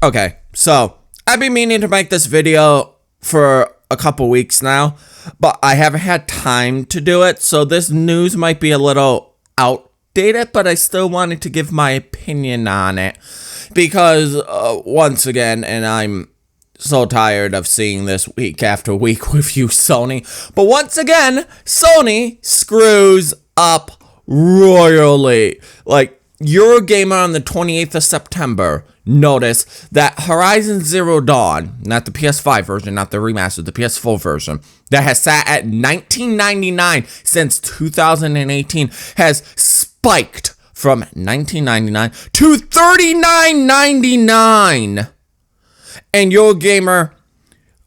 Okay, so I've been meaning to make this video for a couple weeks now, but I haven't had time to do it, so this news might be a little outdated, but I still wanted to give my opinion on it, because once again, and I'm so tired of seeing this week after week with you, Sony, but once again, Sony screws up royally. Like, Eurogamer on the 28th of September noticed that Horizon Zero Dawn, not the PS5 version, not the remaster, the PS4 version, that has sat at $19.99 since 2018, has spiked from $19.99 to $39.99. And Eurogamer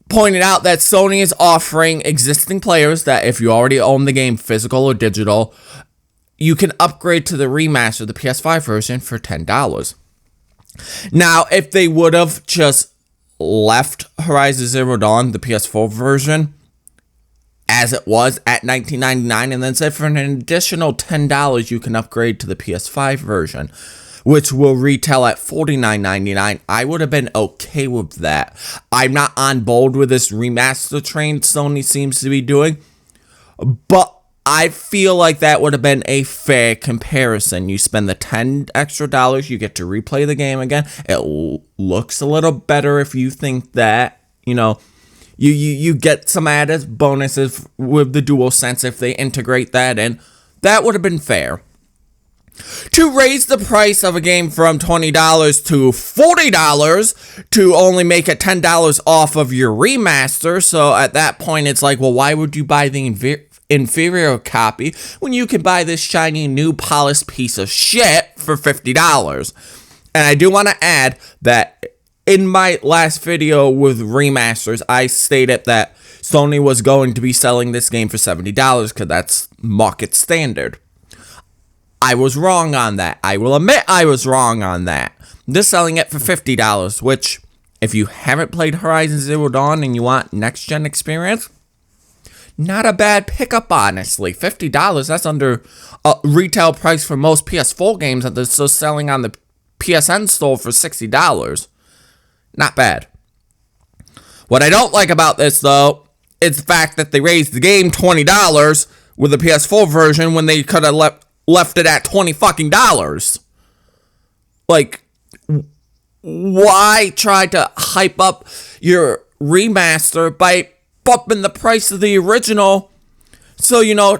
pointed out that Sony is offering existing players that if you already own the game, physical or digital, you can upgrade to the remaster, the PS5 version, for $10. Now, if they would have just left Horizon Zero Dawn, the PS4 version, as it was at $19.99, and then said for an additional $10, you can upgrade to the PS5 version, which will retail at $49.99, I would have been okay with that. I'm not on board with this remaster train Sony seems to be doing, but I feel like that would have been a fair comparison. You spend the $10 extra, you get to replay the game again. It looks a little better if you think that, you know, you get some added bonuses with the DualSense if they integrate that in. That would have been fair. To raise the price of a game from $20 to $40 to only make it $10 off of your remaster. So at that point, it's like, well, why would you buy the inferior copy when you can buy this shiny new polished piece of shit for $50? And I do want to add that in my last video with remasters, I stated that Sony was going to be selling this game for $70 because that's market standard. I was wrong on that. I will admit I was wrong on that. They're selling it for $50, which, if you haven't played Horizon Zero Dawn and you want next-gen experience, not a bad pickup, honestly. $50, that's under a retail price for most PS4 games that they're still selling on the PSN store for $60. Not bad. What I don't like about this, though, is the fact that they raised the game $20 with the PS4 version when they could have left it at $20 fucking dollars. Like, why try to hype up your remaster by bumping the price of the original? So, you know,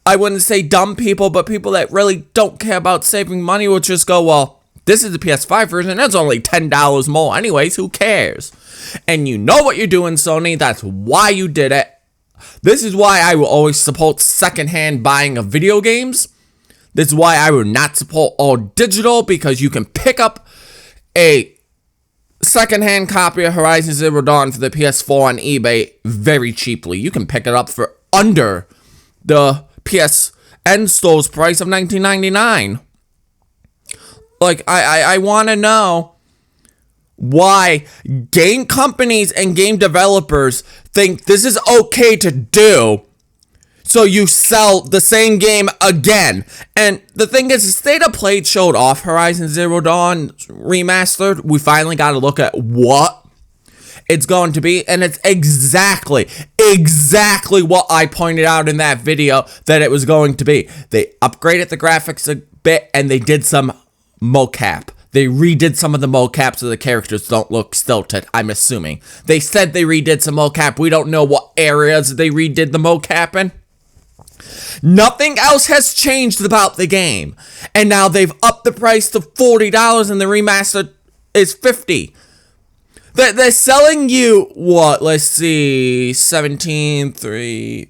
I wouldn't say dumb people, but people that really don't care about saving money will just go, well, this is the PS5 version, that's only $10 more anyways, who cares? And you know what you're doing, Sony, that's why you did it. This is why I will always support secondhand buying of video games. This is why I will not support all digital, because you can pick up a secondhand copy of Horizon Zero Dawn for the PS4 on eBay very cheaply. You can pick it up for under the PSN store's price of $19.99. Like, I want to know why game companies and game developers think this is okay to do, so you sell the same game again. And the thing is, State of Play showed off Horizon Zero Dawn Remastered. We finally got to look at what it's going to be, and it's exactly what I pointed out in that video that it was going to be. They upgraded the graphics a bit, and they did some mocap. They redid some of the mocap so the characters don't look stilted, I'm assuming. They said they redid some mocap. We don't know what areas they redid the mocap in. Nothing else has changed about the game. And now they've upped the price to $40 and the remaster is $50. They're selling you, what, let's see, 17.3,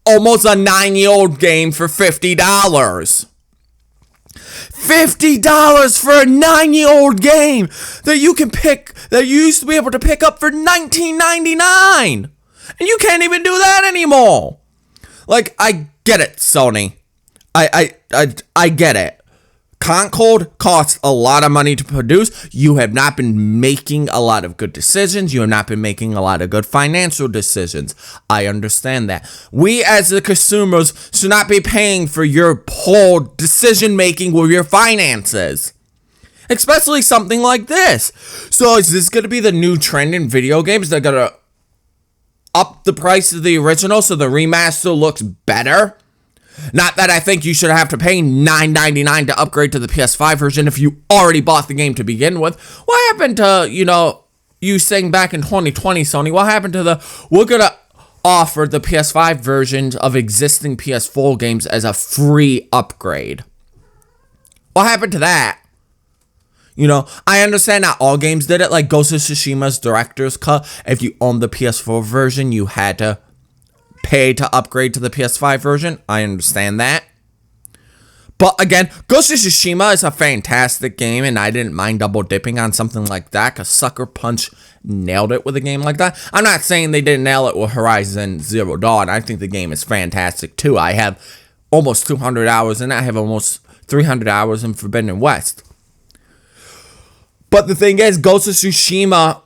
almost a 9-year-old game for $50. $50 for a 9-year-old game that you can pick, that you used to be able to pick up for $19.99. And you can't even do that anymore. Like, I get it, Sony. I get it. Concord costs a lot of money to produce. You have not been making a lot of good decisions. You have not been making a lot of good financial decisions. I understand that. We as the consumers should not be paying for your poor decision making with your finances. Especially something like this. So is this going to be the new trend in video games? They're going to up the price of the original so the remaster looks better? Not that I think you should have to pay $9.99 to upgrade to the PS5 version if you already bought the game to begin with. What happened to, you saying back in 2020, Sony? What happened to we're going to offer the PS5 versions of existing PS4 games as a free upgrade? What happened to that? I understand not all games did it, like Ghost of Tsushima's Director's Cut. If you owned the PS4 version, you had to pay to upgrade to the PS5 version. I understand that. But again, Ghost of Tsushima is a fantastic game, and I didn't mind double dipping on something like that, because Sucker Punch nailed it with a game like that. I'm not saying they didn't nail it with Horizon Zero Dawn. I think the game is fantastic too. I have almost 200 hours, and I have almost 300 hours in Forbidden West. But the thing is, Ghost of Tsushima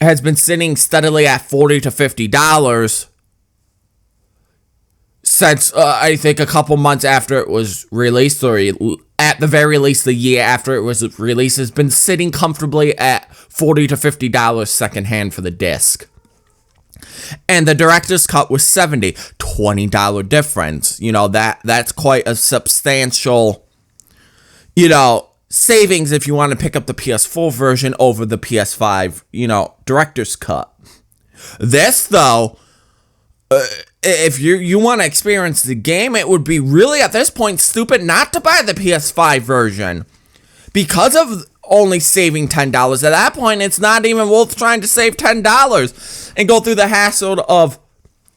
has been sitting steadily at $40 to $50 since, I think, a couple months after it was released, or at the very least the year after it was released. Has been sitting comfortably at $40 to $50 secondhand for the disc. And the director's cut was $70, $20 difference. That's quite a substantial, savings if you want to pick up the PS4 version over the PS5, director's cut. This, though, if you want to experience the game, it would be really, at this point, stupid not to buy the PS5 version. Because of only saving $10. At that point, it's not even worth trying to save $10 and go through the hassle of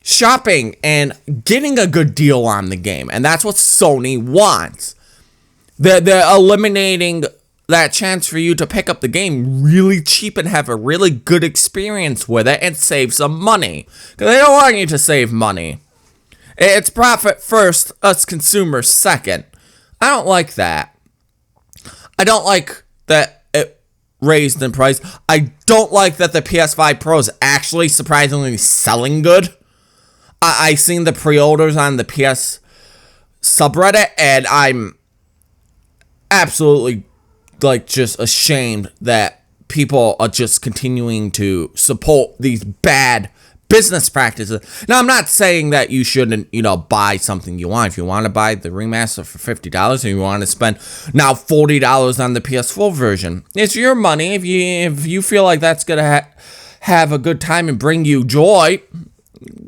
shopping and getting a good deal on the game. And that's what Sony wants. They're eliminating that chance for you to pick up the game really cheap and have a really good experience with it and save some money. Because they don't want you to save money. It's profit first, us consumers second. I don't like that. I don't like that it raised in price. I don't like that the PS5 Pro is actually surprisingly selling good. I seen the pre-orders on the PS subreddit, and I'm absolutely just ashamed that people are just continuing to support these bad business practices. Now, I'm not saying that you shouldn't, buy something you want. If you want to buy the remaster for $50 and you want to spend now $40 on the PS4 version, it's your money. If you feel like that's gonna have a good time and bring you joy,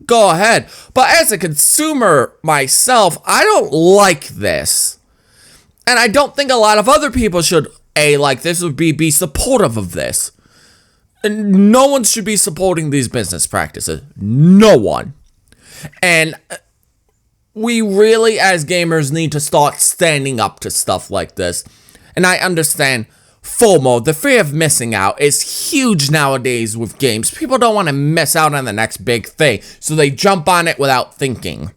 go ahead. But as a consumer myself, I don't like this. And I don't think a lot of other people should, like this, would be supportive of this. And no one should be supporting these business practices. No one. And we really, as gamers, need to start standing up to stuff like this. And I understand FOMO, the fear of missing out, is huge nowadays with games. People don't want to miss out on the next big thing, so they jump on it without thinking.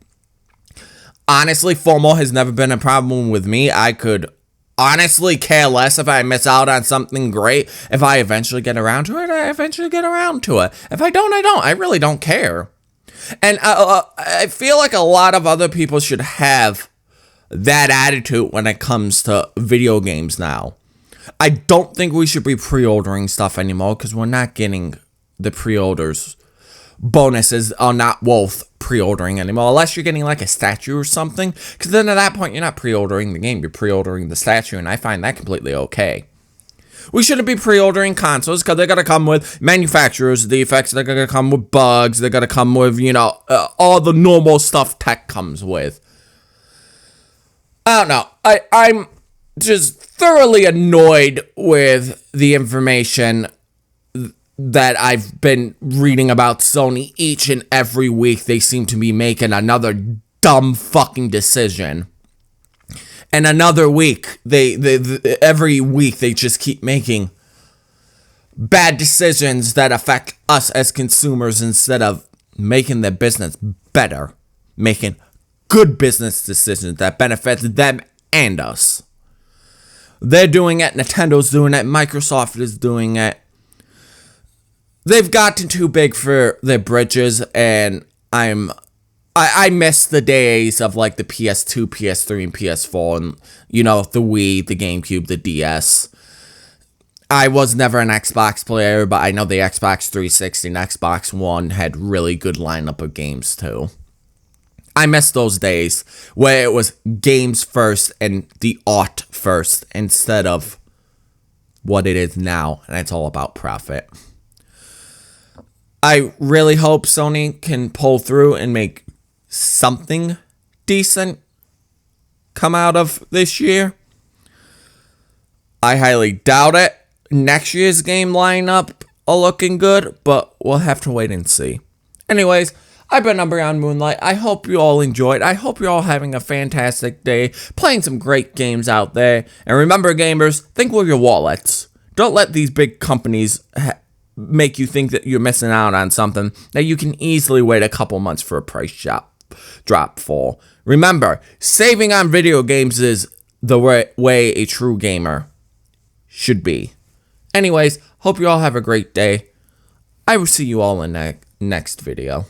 Honestly, FOMO has never been a problem with me. I could honestly care less if I miss out on something great. If I eventually get around to it, I eventually get around to it. If I don't, I don't. I really don't care. And I feel like a lot of other people should have that attitude when it comes to video games now. I don't think we should be pre-ordering stuff anymore, because we're not getting the pre-orders. Bonuses are not worth pre-ordering anymore, unless you're getting like a statue or something, because then at that point you're not pre-ordering the game, you're pre-ordering the statue, and I find that completely okay. We shouldn't be pre-ordering consoles, because they're going to come with manufacturer's defects, they're going to come with bugs, they're going to come with, all the normal stuff tech comes with. I don't know, I'm just thoroughly annoyed with the information that I've been reading about Sony. Each and every week they seem to be making another dumb fucking decision. And another week, every week they just keep making bad decisions that affect us as consumers instead of making their business better. Making good business decisions that benefit them and us. They're doing it, Nintendo's doing it, Microsoft is doing it. They've gotten too big for their britches, and I miss the days of like the PS2, PS3, and PS4, and the Wii, the GameCube, the DS. I was never an Xbox player, but I know the Xbox 360 and Xbox One had really good lineup of games too. I miss those days where it was games first and the art first instead of what it is now, and it's all about profit. I really hope Sony can pull through and make something decent come out of this year. I highly doubt it. Next year's game lineup are looking good, but we'll have to wait and see. Anyways, I've been outrage.Moonlight. I hope you all enjoyed. I hope you're all having a fantastic day, playing some great games out there. And remember, gamers, think with your wallets. Don't let these big companies make you think that you're missing out on something that you can easily wait a couple months for a price drop for. Remember, saving on video games is the way a true gamer should be. Anyways, hope you all have a great day. I will see you all in the next video.